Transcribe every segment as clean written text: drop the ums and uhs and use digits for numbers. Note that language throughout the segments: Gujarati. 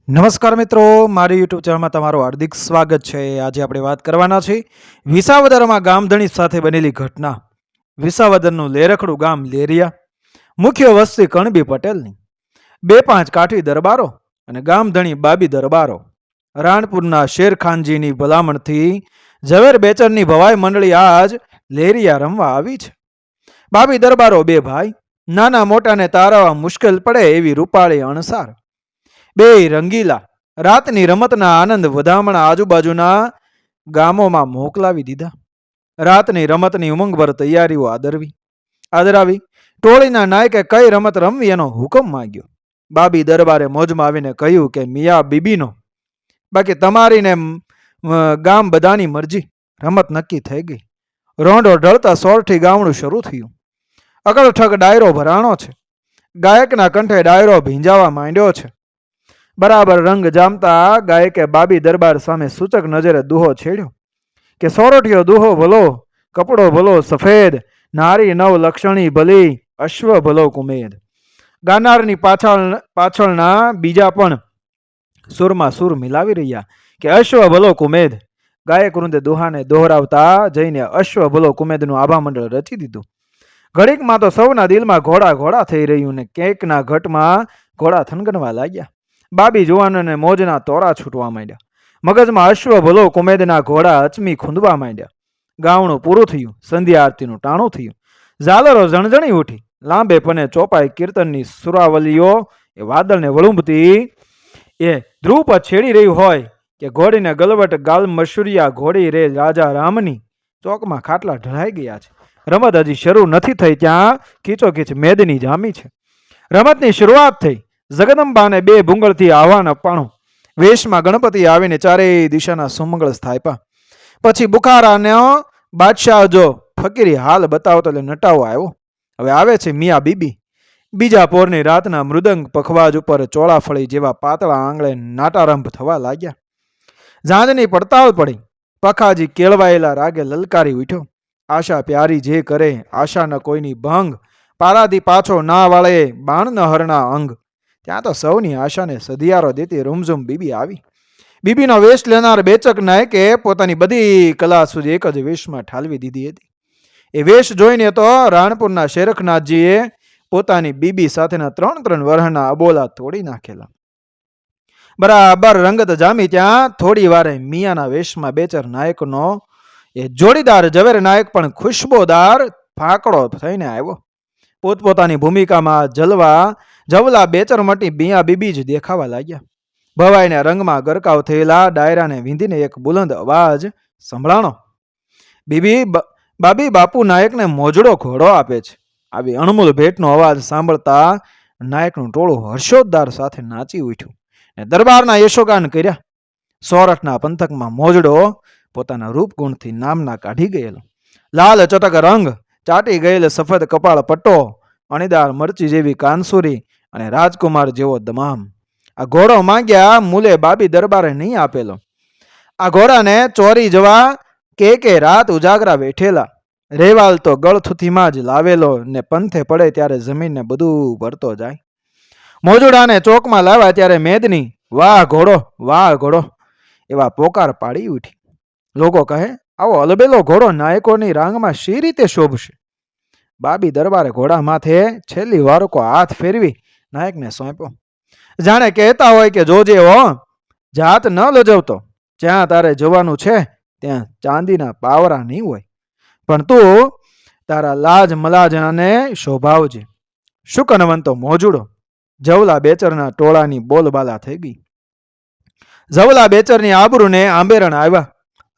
નમસ્કાર મિત્રો, મારી યુટ્યુબ ચેનલમાં તમારું હાર્દિક સ્વાગત છે. આજે આપણે વાત કરવાના છે વિસાવદરમાં ગામધણી સાથે બનેલી ઘટના. વિસાવદરનું લેરખડું ગામ લેરિયા, મુખ્ય વસ્તી કણબી પટેલની, 2-5 કાઠી દરબારો અને ગામધણી બાબી દરબારો. રાણપુરના શેરખાનજીની ભલામણથી ઝવેર બેચરની ભવાઈ મંડળી આજ લેરિયા રમવા આવી છે. બાબી દરબારો 2 ભાઈ, નાના મોટાને તારવા મુશ્કેલ પડે એવી રૂપાળી અણસાર. 2 રંગીલા, રાતની રમતના આનંદ વધામણા આજુબાજુના ગામોમાં મોકલાવી દીધા. રાતની રમતની ઉમંગભર તૈયારીઓ આદરાવી ટોળીના નાયકે કઈ રમત રમવી એનો હુકમ માંગ્યો. બાબી દરબારે મોજમાં આવીને કહ્યું કે મિયા બીબીનો, બાકી તમારી ને ગામ બધાની મરજી. રમત નક્કી થઈ ગઈ. રોંઢો ઢળતા સોરઠી ગામડું શરૂ થયું. અકળઠક ડાયરો ભરાણો છે. ગાયકના કંઠે ડાયરો ભીંજાવા માંડ્યો છે. બરાબર રંગ જામતા ગાયકે બાબી દરબાર સામે સૂચક નજરે દુહો છેડ્યો કે સોરઠિયો દુહો ભલો, કપડો ભલો સફેદ, નારી નવ લક્ષણી ભલી, અશ્વ ભલો કુમેદ. ગાનારની પાછળના બીજા પણ સુરમાં સુર મિલાવી રહ્યા કે અશ્વ ભલો કુમેદ. ગાયક વૃંદે દુહાને દોહરાવતા જઈને અશ્વ ભલો કુમેદનું આભા મંડળ રચી દીધું. ઘડીકમાં તો સૌના દિલમાં ઘોડા ઘોડા થઈ રહ્યું ને કેકના ઘટમાં ઘોડા થનગનવા લાગ્યા. બાબી જુવાનોને મોજના તોરા છૂટવા માંડ્યા. મગજમાં અશ્વ ભલો કુમેદના ઘોડા અચમી ખૂંદવા માંડ્યા. ગાવણું પૂરું થયું. સંધ્યા આરતીનું ટાણું થયું. ઝાલરો ઝણઝણી ઉઠી. લાંબે પને ચોપાઈ કીર્તનની સુરાવલીઓ એ વાદળને વળુંબતી એ ધ્રુવ પર છેડી રહ્યું હોય કે ઘોડીને ગલવટ ગાલ મશુરિયા ઘોડી રે રાજા રામની. ચોકમાં ખાટલા ઢળાઈ ગયા છે. રમત હજી શરૂ નથી થઈ ત્યાં ખીચોખીચ મેદની જામી છે. રમતની શરૂઆત થઈ. જગદંબાને 2 ભૂંગળથી આહવાન અપાણું. વેશમાં ગણપતિ આવીને ચારેય દિશાના સુમંગળ સ્થાપ્યા. પછી બુખારાનો બાદશાહ જો ફકીરી હાલ બતાવતો એટલે નટાવો આવ્યો. હવે આવે છે મિયા બીબી. બીજા પોરની રાતના મૃદંગ પખવાજ ઉપર ચોળાફળી જેવા પાતળા આંગળે નાટારંભ થવા લાગ્યા. ઝાંઝની પડતાળ પડી. પખાજી કેળવાયેલા રાગે લલકારી ઉઠ્યો. આશા પ્યારી જે કરે, આશા ન કોઈની ભંગ, પારાથી પાછો ના વાળે બાણ ન હરણા અંગ. ત્યાં તો સૌની આશાને સધિયારો દેતી રૂમઝુમ બીબી આવી. બીબીનો વેશ લેનાર બેચક નાયકે પોતાની બધી કલા સુધી એક જ વેશમાં ઠાલવી દીધી હતી. એ વેશ જોઈને તો રાણપુરના શેરખનાથજીએ પોતાની બીબી સાથેના 3 વર્ષના અબોલા તોડી નાખેલા. બરાબર રંગત જામી ત્યાં થોડી વારે મિયાના વેશમાં બેચર નાયકનો એ જોડીદાર ઝવેર નાયક પણ ખુશ્બોદાર ફાકડો થઈને આવ્યો. પોતપોતાની ભૂમિકામાં જવલા બેચર મટી મિયા બીબી જ દેખાવા લાગ્યા. ભવાઈને રંગમાં ગરકાવ થયેલા ડાયરાને વીંધીને એક બુલંદ અવાજ સંભળાણો. બાબી બાપુ નાયકને મોજડો ઘોડો આપે છે. આવી અણમૂલ ભેટનો અવાજ સાંભળતા નાયકનું ટોળું હર્ષોદ્ગાર સાથે નાચી ઉઠ્યું ને દરબારના યશોગાન કર્યા. સોરઠના પંથકમાં મોજડો પોતાના રૂપગુણથી નામના કાઢી ગયેલો. લાલ ચટક રંગ, ચાટી ગયેલ સફેદ કપાળ પટ્ટો, અણીદાર મરચી જેવી કાનસુરી અને રાજકુમાર જેવો દમામ. આ ઘોડો માંગ્યા મૂલે બાબી દરબારે નહીં આપેલો. આ ઘોડાને ચોરી જવા કે રાત ઉજાગરા વેઠેલા. રેવાલ તો ગળથુથીમાં જ લાવેલો ને પંથે પડે ત્યારે જમીનને બધું ભરતો જાય. મોજુડાને ચોકમાં લાવ્યા ત્યારે મેદની વાહ ઘોડો એવા પોકાર પાડી ઉઠી. લોકો કહે આવો અલબેલો ઘોડો નાયકોની રાંગમાં શી રીતે શોભશે. બાબી દરબારે ઘોડા માથે છેલ્લી વારકો હાથ ફેરવી નાયકને સોંપ્યો. જાણે કહેતા હોય કે જોજે હો, જાત ન લજવતો. જ્યાં તારે જવાનું છે ત્યાં ચાંદીના પાવરા નહીં હોય, પણ તું તારા લાજ મલાજને શોભાવજે. શુકનવંતો મોજુડો જવલા બેચરના ટોળાની બોલબાલા થઈ ગઈ. જવલા બેચરની આબરૂને આંબેરણ આવ્યા.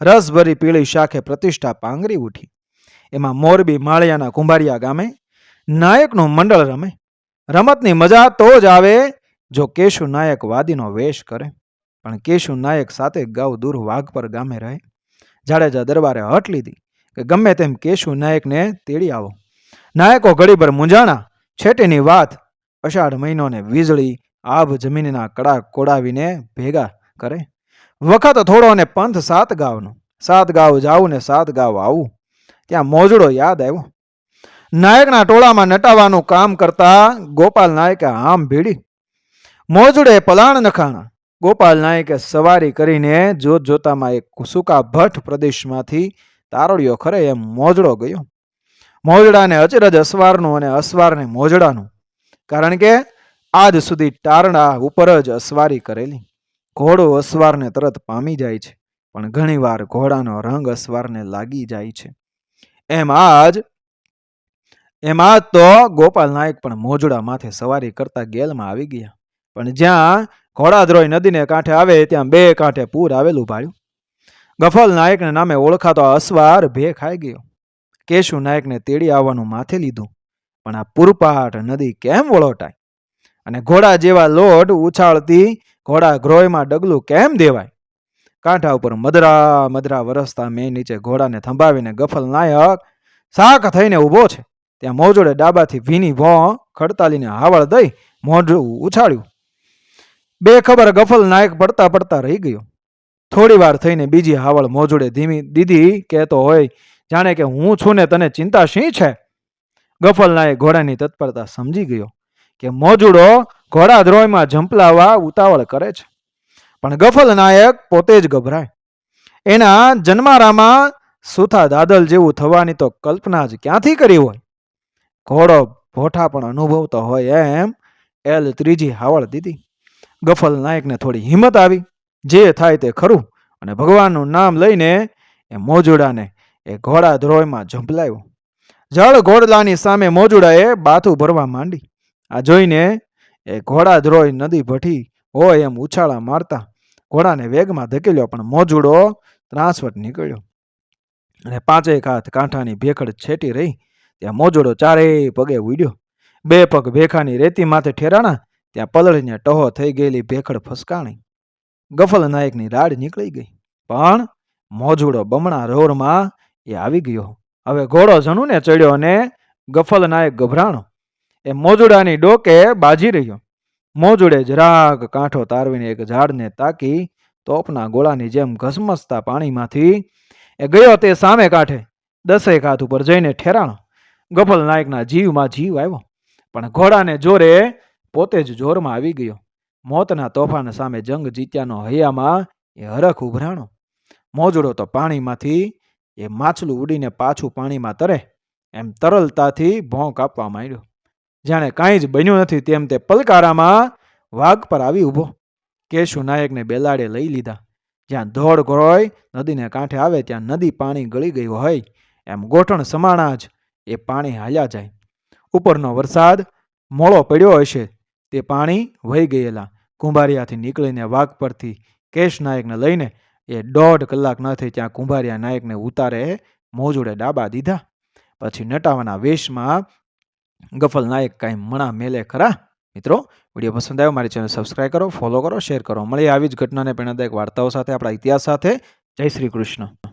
રસભરી પીળી શાખે પ્રતિષ્ઠા પાંગરી ઉઠી. એમાં મોરબી માળિયાના કુંભારિયા ગામે નાયકનું મંડળ રમે. રમતની મજા તો જ આવે જો કેશુ નાયક વાદીનો વેશ કરે. પણ કેશુ નાયક સાથે ગાઉ દૂર વાઘપર ગામે રહે. જાડેજા દરબારે હટ લીધી કે ગમે તેમ કેશુ નાયકને તેડી આવો. નાયકો ઘડીભર મૂંઝાણા. છેટીની વાત. અષાઢ મહિનો ને વીજળી આભ જમીનના કડા કોડાવીને ભેગા કરે. વખત થોડો ને પંથ 7 ગાવનો. 7 ગાવ જાવું ને 7 ગાવ આવું. ત્યાં મોજડો યાદ આવ્યો. નાયકના ટોળામાં નટાવાનું કામ કરતા ગોપાલ નાયકે આમ ભીડી. મોજડે પલાણ નખાણા. ગોપાલ નાયકે સવારી કરીને જોતજોતામાં એક સૂકા ભટ્ટ પ્રદેશમાંથી તારડિયો ખરે એમ મોજડો ગયો. મોજડાને અચરજ અસવારનું અને અસવારને મોજડાનું, કારણ કે આજ સુધી ટારણા ઉપર જ અસવારી કરેલી. ઘોડો અસવારને તરત પામી જાય છે, પણ ઘણીવાર ઘોડાનો રંગ અસવારને લાગી જાય છે. એમ આજ તો ગોપાલ નાયક પણ મોજડા માથે સવારી કરતા ગેલમાં આવી ગયા. પણ જ્યાં ઘોડાદ્રોય નદીને કાંઠે આવે ત્યાં બે કાંઠે પૂર આવેલું ભાળ્યું. ગફલ નાયકને નામે ઓળખાતો અસવાર ભે ખાઈ ગયો. કેશુ નાયકને તેડી આવવાનું માથે લીધું, પણ આ પૂરપાટ નદી કેમ વળોટાય અને ઘોડા જેવા લોટ ઉછાળતી ઘોડા ગ્રોયમાં ડગલું કેમ દેવાય? કાંઠા ઉપર મધરા મધરા વરસતા મેં નીચે ઘોડાને થંભાવીને ગફલ નાયક સાક થઈને ઊભો છે. ત્યાં મોજોડે ડાબાથી ભીની ભોં ખડતાલીને હાવળ દઈ મોઢું ઉછાળ્યું. બેખબર ગફલ નાયક પડતા પડતા રહી ગયો. થોડી વાર થઈને બીજી હાવળ મોજોડે ધીમી દીદી કહેતો હોય, જાણે કે હું છું ને તને ચિંતા શી છે? ગફલ નાયક ઘોડાની તત્પરતા સમજી ગયો કે મોજુડો ઘોડા દ્રોયમાં ઝંપલાવા ઉતાવળ કરે છે. પણ ગફલ નાયક પોતે જ ગભરાય. એના જન્મારામાં સુથા દાદલ જેવું થવાની તો કલ્પના જ ક્યાંથી કરી હોય? ઘોડો ભોઠા પણ અનુભવતો હોય એમ એલ ત્રીજી હાવળ દીધી. ગફલ નાયકને થોડી હિંમત આવી. જે થાય તે ખરું, અને ભગવાનનું નામ લઈને એ મોજુડાને એ ઘોડા દ્રોયમાં ઝંપલાવ્યો. જળ ઘોડલાની સામે મોજુડાએ બાથું ભરવા માંડી. આ જોઈને એ ઘોડા દ્રોય નદી ભઠી હોય એમ ઉછાળા મારતા ઘોડાને વેગમાં ધકેલ્યો, પણ મોજુડો ત્રાસવટ નીકળ્યો અને પાંચેક હાથ કાંઠાની ભેખડ છેટી રહી ત્યાં મોજુડો ચારેય પગે ઉડ્યો. બે પગ ભેખાની રેતી માથે ઠેરાણા ત્યાં પલળીને ટહો થઈ ગયેલી ભેખડ ફસકાણી. ગફલ નાયકની રાડ નીકળી ગઈ, પણ મોજુડો બમણા રોરમાં એ આવી ગયો. હવે ઘોડો જનુને ચડ્યો અને ગફલ નાયક ગભરાણો. એ મોજુડાની ડોકે બાજી રહ્યો. મોજુડે જરાક કાંઠો તારવીને એક ઝાડને તાકી તોપના ગોળાની જેમ ઘસમસતા પાણીમાંથી એ ગયો તે સામે કાંઠે 10 હાથ ઉપર જઈને ઠેરાણો. ગફલ નાયકના જીવમાં જીવ આવ્યો, પણ ઘોડાને જોરે પોતે જ જોરમાં આવી ગયો. મોતના તોફાન સામે જંગ જીત્યાનો હૈયામાં એ હરખ ઉભરાણો. મોજડો તો પાણીમાંથી એ માછલું ઉડીને પાછું પાણીમાં તરે એમ તરલતાથી ભોં કાપવા માંડ્યો. જાણે કાંઈ જ બન્યું નથી તેમ તે પલકારામાં વાઘ પર આવી ઊભો. કેશુ નાયકને બેલાડે લઈ લીધા. જ્યાં ધોળ ઘોળોય નદીને કાંઠે આવે ત્યાં નદી પાણી ગળી ગયું હોય એમ ગોઠણ સમાણા જ એ પાણી હાલ્યા જાય. ઉપરનો વરસાદ મોળો પડ્યો હશે તે પાણી વહી ગયેલા કુંભારિયાથી નીકળીને વાઘ પરથી કેશ નાયકને લઈને એ 1.5 કલાક ન થઈ ત્યાં કુંભારિયા નાયકને ઉતારે મોજુડે ડાબા દીધા. પછી નટાવાના વેશમાં ગફલ નાયક કાંઈ મણા મેલે ખરા? મિત્રો, વિડીયો પસંદ આવ્યો મારી ચેનલ સબસ્ક્રાઈબ કરો, ફોલો કરો, શેર કરો. મળીએ આવી જ ઘટનાને પ્રેરણાદાયક વાર્તાઓ સાથે, આપણા ઇતિહાસ સાથે. જય શ્રી કૃષ્ણ.